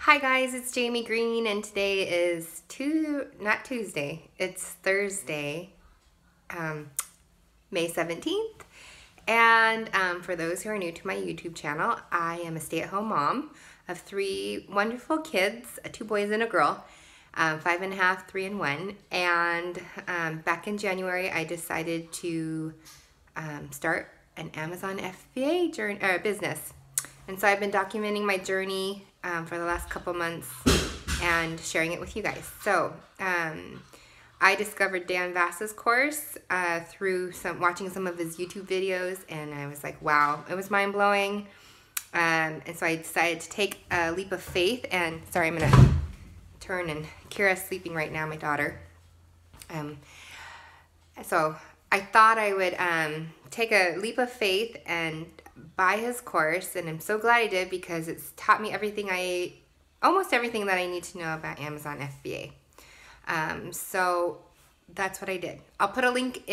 Hi guys, it's Jamie Green and today is not Tuesday, it's Thursday, May 17th. And for those who are new to my YouTube channel, I am a stay-at-home mom of 3 wonderful kids, 2 boys and a girl, 5.5, 3, and 1. And back in January, I decided to start an Amazon FBA business. And so I've been documenting my journey for the last couple months and sharing it with you guys. So I discovered Dan Vass's course through watching some of his YouTube videos, and I was like, wow, it was mind-blowing. And so I decided to take a leap of faith, and sorry, I'm gonna turn, and Kira's sleeping right now, my daughter. So I thought I would take a leap of faith and buy his course, and I'm so glad I did because it's taught me almost everything that I need to know about Amazon FBA. So that's what I did. I'll put a link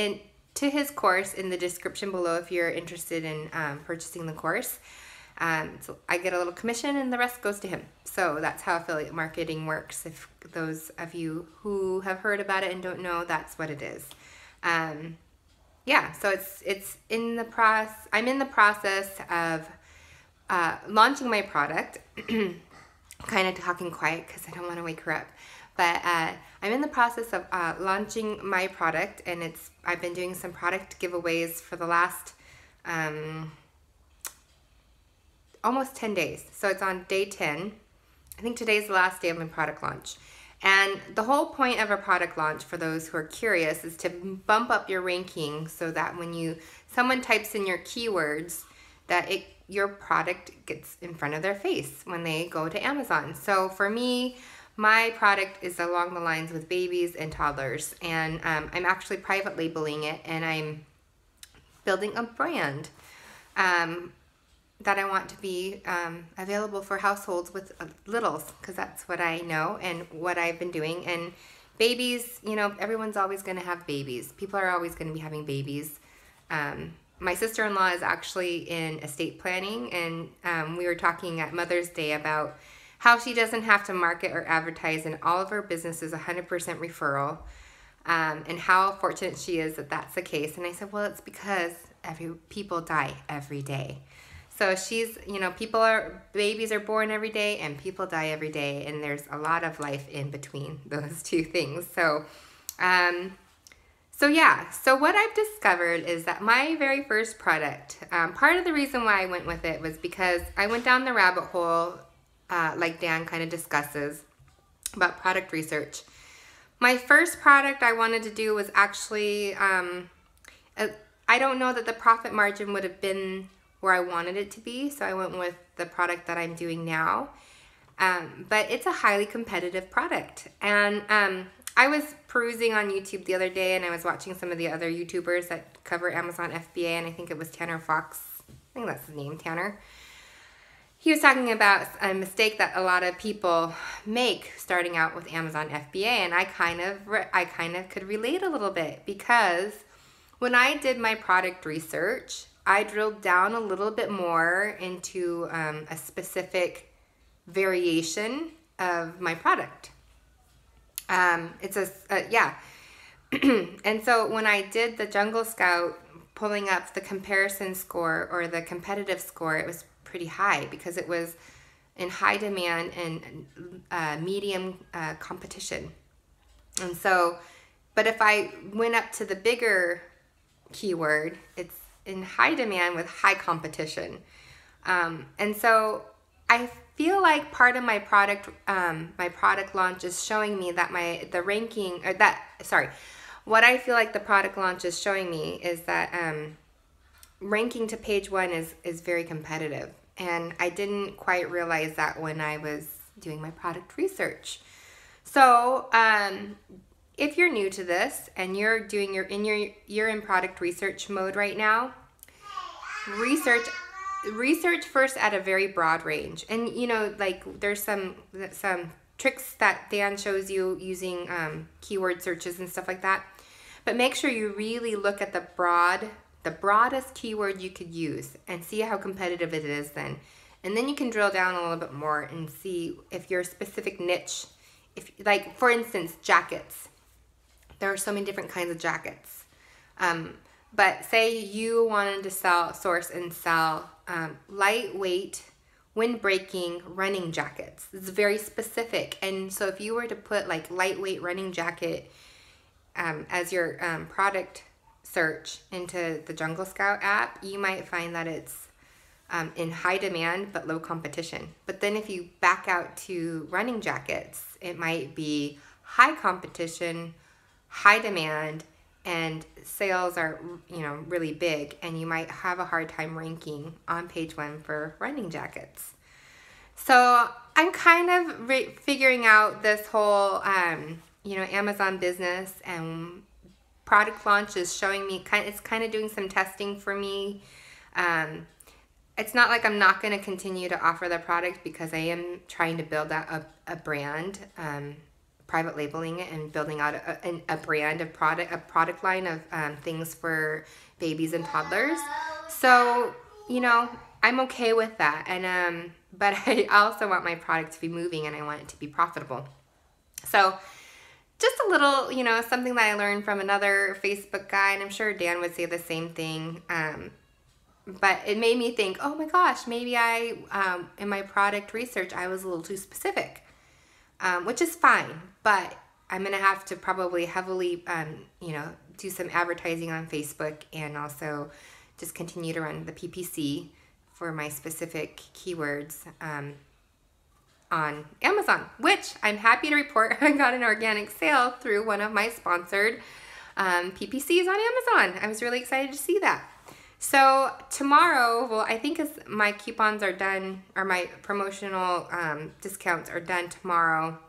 to his course in the description below if you're interested in purchasing the course. So I get a little commission and the rest goes to him. So that's how affiliate marketing works. If those of you who have heard about it and don't know, that's what it is. Yeah, so it's in the process. I'm in the process of launching my product. Kind of talking quiet because I don't want to wake her up. But I'm in the process of launching my product, and I've been doing some product giveaways for the last almost 10 days. So it's on day 10. I think today's the last day of my product launch. And the whole point of a product launch, for those who are curious, is to bump up your ranking so that when someone types in your keywords, that your product gets in front of their face when they go to Amazon. So for me, my product is along the lines with babies and toddlers, and I'm actually private labeling it, and I'm building a brand that I want to be available for households with littles, because that's what I know and what I've been doing. And babies, you know, everyone's always going to have babies. People are always going to be having babies. My sister-in-law is actually in estate planning, and we were talking at Mother's Day about how she doesn't have to market or advertise, and all of her business is 100% referral, and how fortunate she is that that's the case. And I said, well, it's because people die every day. So she's, you know, babies are born every day and people die every day, and there's a lot of life in between those two things. So, yeah, so what I've discovered is that my very first product, part of the reason why I went with it was because I went down the rabbit hole, like Dan kind of discusses, about product research. My first product I wanted to do was actually, I don't know that the profit margin would have been where I wanted it to be, so I went with the product that I'm doing now. But it's a highly competitive product. And I was perusing on YouTube the other day, and I was watching some of the other YouTubers that cover Amazon FBA, and I think it was Tanner Fox. I think that's his name, Tanner. He was talking about a mistake that a lot of people make starting out with Amazon FBA, and I kind of could relate a little bit, because when I did my product research, I drilled down a little bit more into a specific variation of my product. Yeah. And so when I did the Jungle Scout, pulling up the comparison score or the competitive score, it was pretty high because it was in high demand and medium competition. And so, but if I went up to the bigger keyword, it's in high demand with high competition. And so I feel like part of my product launch is showing me that what I feel like the product launch is showing me is that ranking to page 1 is very competitive. And I didn't quite realize that when I was doing my product research. So if you're new to this and you're in product research mode right now, research first at a very broad range. And you know, like there's some tricks that Dan shows you using keyword searches and stuff like that. But make sure you really look at the broadest keyword you could use and see how competitive it is then. And then you can drill down a little bit more and see if your specific niche, if like for instance, jackets. There are so many different kinds of jackets. But say you wanted to source and sell lightweight, wind-breaking running jackets. It's very specific. And so if you were to put like lightweight running jacket as your product search into the Jungle Scout app, you might find that it's in high demand but low competition. But then if you back out to running jackets, it might be high competition, high demand, and sales are, you know, really big, and you might have a hard time ranking on page 1 for running jackets. So I'm kind of figuring out this whole, you know, Amazon business, and product launch is showing me it's kind of doing some testing for me. It's not like I'm not going to continue to offer the product, because I am trying to build out a brand, private labeling it and building out a brand, a product line of things for babies and toddlers. So, you know, I'm okay with that. And but I also want my product to be moving, and I want it to be profitable. So just a little, you know, something that I learned from another Facebook guy, and I'm sure Dan would say the same thing. But it made me think, oh my gosh, maybe in my product research, I was a little too specific, which is fine. But I'm going to have to probably heavily, you know, do some advertising on Facebook, and also just continue to run the PPC for my specific keywords on Amazon, which I'm happy to report I got an organic sale through one of my sponsored PPCs on Amazon. I was really excited to see that. So tomorrow, well, I think as my coupons are done, or my promotional discounts are done tomorrow,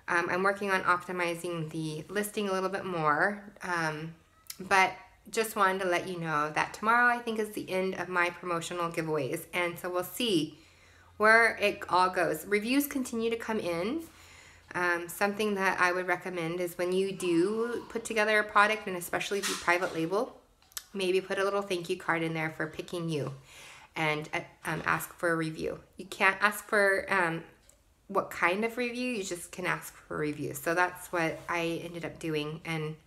I'm working on optimizing the listing a little bit more, but just wanted to let you know that tomorrow I think is the end of my promotional giveaways, and so we'll see where it all goes. Reviews continue to come in. Something that I would recommend is when you do put together a product, and especially if you private label, maybe put a little thank you card in there for picking you, and ask for a review. You can't ask for what kind of review, you just can ask for a review. So that's what I ended up doing, and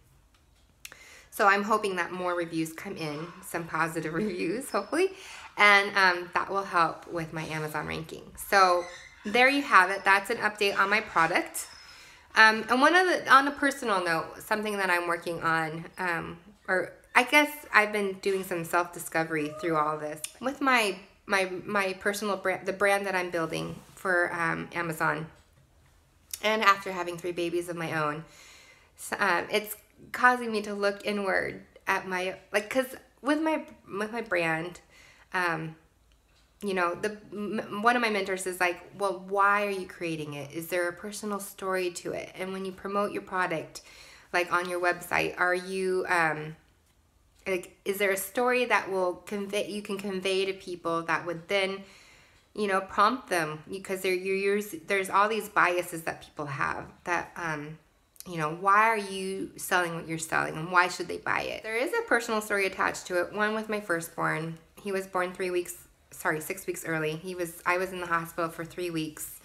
so I'm hoping that more reviews come in, some positive reviews, hopefully, and that will help with my Amazon ranking. So there you have it. That's an update on my product. And on a personal note, something that I'm working on, or I guess I've been doing some self-discovery through all this with my personal brand, the brand that I'm building for Amazon, and after having 3 babies of my own, it's causing me to look inward at my, like, because with my brand, you know, one of my mentors is like, well, why are you creating it? Is there a personal story to it? And when you promote your product, like on your website, are you like, is there a story that you can convey to people that would then, you know, prompt them? Because there's all these biases that people have that, you know, why are you selling what you're selling, and why should they buy it? There is a personal story attached to it. One with my firstborn. He was born 6 weeks early. I was in the hospital for 3 weeks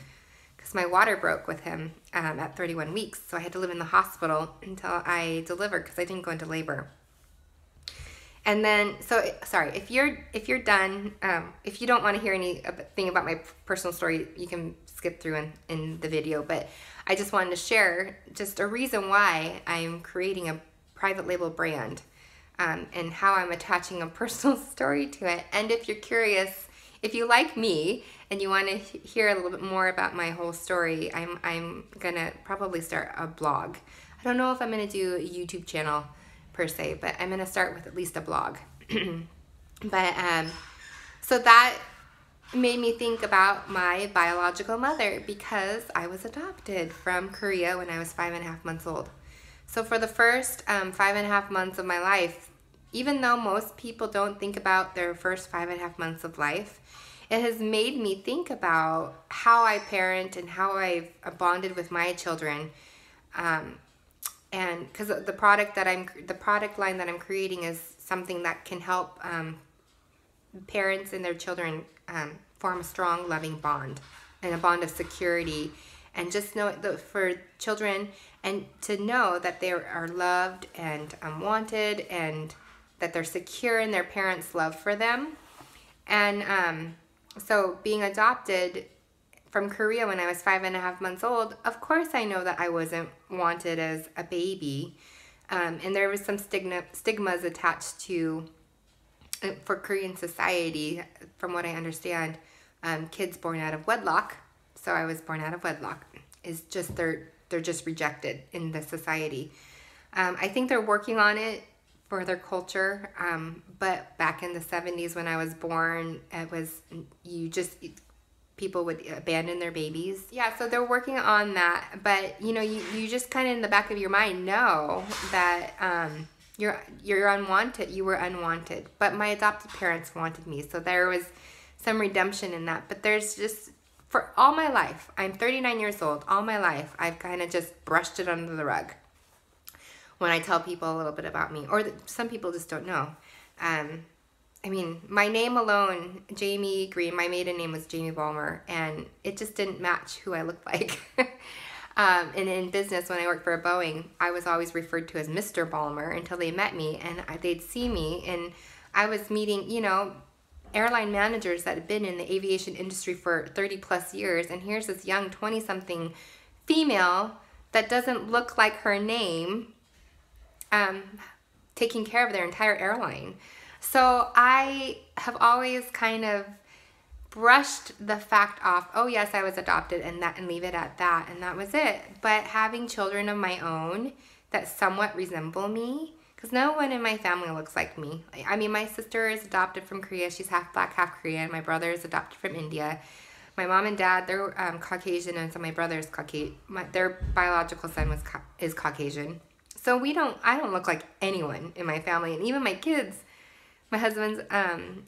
because my water broke with him at 31 weeks. So I had to live in the hospital until I delivered, because I didn't go into labor. And then, sorry, if you're done, if you don't want to hear anything about my personal story, you can skip through in the video, but I just wanted to share just a reason why I'm creating a private label brand, and how I'm attaching a personal story to it. And if you're curious, if you like me and you want to hear a little bit more about my whole story, I'm gonna probably start a blog. I don't know if I'm gonna do a YouTube channel per se, but I'm gonna start with at least a blog. But so that made me think about my biological mother, because I was adopted from Korea when I was 5.5 months old. So for the first 5.5 months of my life, even though most people don't think about their first 5.5 months of life, it has made me think about how I parent and how I've bonded with my children. And because the product line that I'm creating is something that can help parents and their children form a strong, loving bond and a bond of security. And just know that for children, and to know that they are loved and wanted, and that they're secure in their parents' love for them. And so being adopted from Korea when I was 5.5 months old, of course I know that I wasn't wanted as a baby. And there was some stigmas attached to, for Korean society, from what I understand, kids born out of wedlock. So I was born out of wedlock. Is just they're just rejected in the society. I think they're working on it for their culture. But back in the 70s when I was born, it was people would abandon their babies. Yeah, so they're working on that. But you know, you just kind of in the back of your mind know that you're unwanted. You were unwanted. But my adopted parents wanted me, so there was some redemption in that. But there's just, for all my life, I'm 39 years old, all my life, I've kind of just brushed it under the rug when I tell people a little bit about me. Or some people just don't know. I mean, my name alone, Jamie Green, my maiden name was Jamie Balmer, and it just didn't match who I looked like. And in business, when I worked for Boeing, I was always referred to as Mr. Balmer until they met me, and they'd see me, and I was meeting, you know, airline managers that had been in the aviation industry for 30 plus years, and here's this young 20-something female that doesn't look like her name, taking care of their entire airline. So I have always kind of brushed the fact off, oh yes, I was adopted, and leave it at that, and that was it. But having children of my own that somewhat resemble me, because no one in my family looks like me. I mean, my sister is adopted from Korea. She's half black, half Korean. My brother is adopted from India. My mom and dad, they're Caucasian, and so my brother is Caucasian. Their biological son is Caucasian. So I don't look like anyone in my family, and even my kids. My husband's,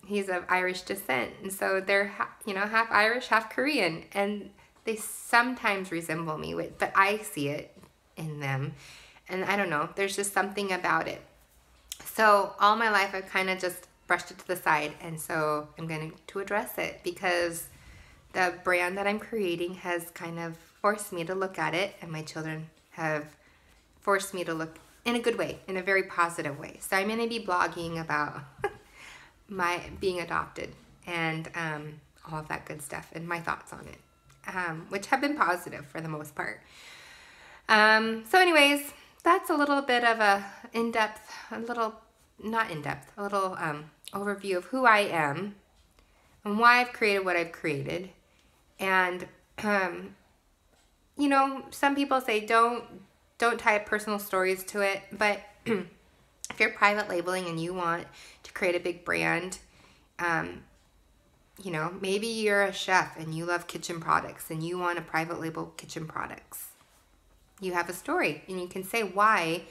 he's of Irish descent, and so they're, half Irish, half Korean, and they sometimes resemble me, but I see it in them. And I don't know, there's just something about it. So all my life I've kind of just brushed it to the side, and so I'm going to address it, because the brand that I'm creating has kind of forced me to look at it, and my children have forced me to look in a good way, in a very positive way. So I'm going to be blogging about my being adopted and all of that good stuff and my thoughts on it, which have been positive for the most part. So anyways, that's a little bit of a overview of who I am and why I've created what I've created. And, some people say don't tie personal stories to it, but if you're private labeling and you want to create a big brand, maybe you're a chef and you love kitchen products and you want to private label kitchen products. You have a story, and you can say why,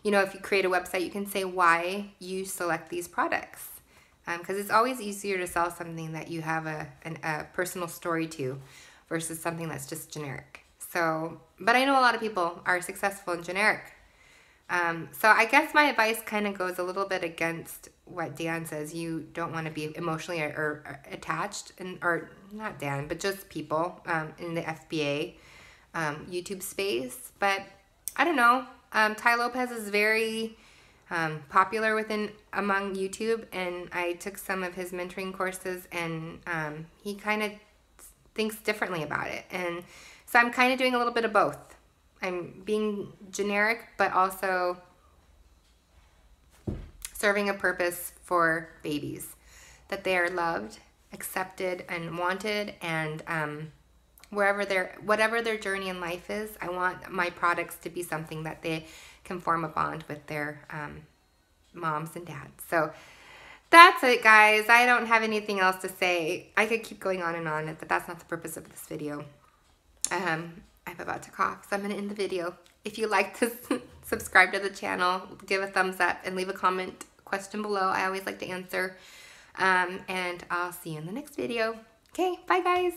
if you create a website, you can say why you select these products. Because it's always easier to sell something that you have a personal story to versus something that's just generic. So, but I know a lot of people are successful in generic. So I guess my advice kind of goes a little bit against what Dan says. You don't want to be emotionally or attached, or not Dan, but just people in the FBA YouTube space. But I don't know. Ty Lopez is very popular among YouTube, and I took some of his mentoring courses, and he kind of thinks differently about it. And so I'm kind of doing a little bit of both. I'm being generic, but also serving a purpose for babies, that they are loved, accepted, and wanted, and whatever their journey in life is, I want my products to be something that they can form a bond with their moms and dads. So that's it, guys. I don't have anything else to say. I could keep going on and on, but that's not the purpose of this video. I'm about to cough, so I'm going to end the video. If you like this, subscribe to the channel, give a thumbs up, and leave a question below. I always like to answer. And I'll see you in the next video. Okay, bye guys.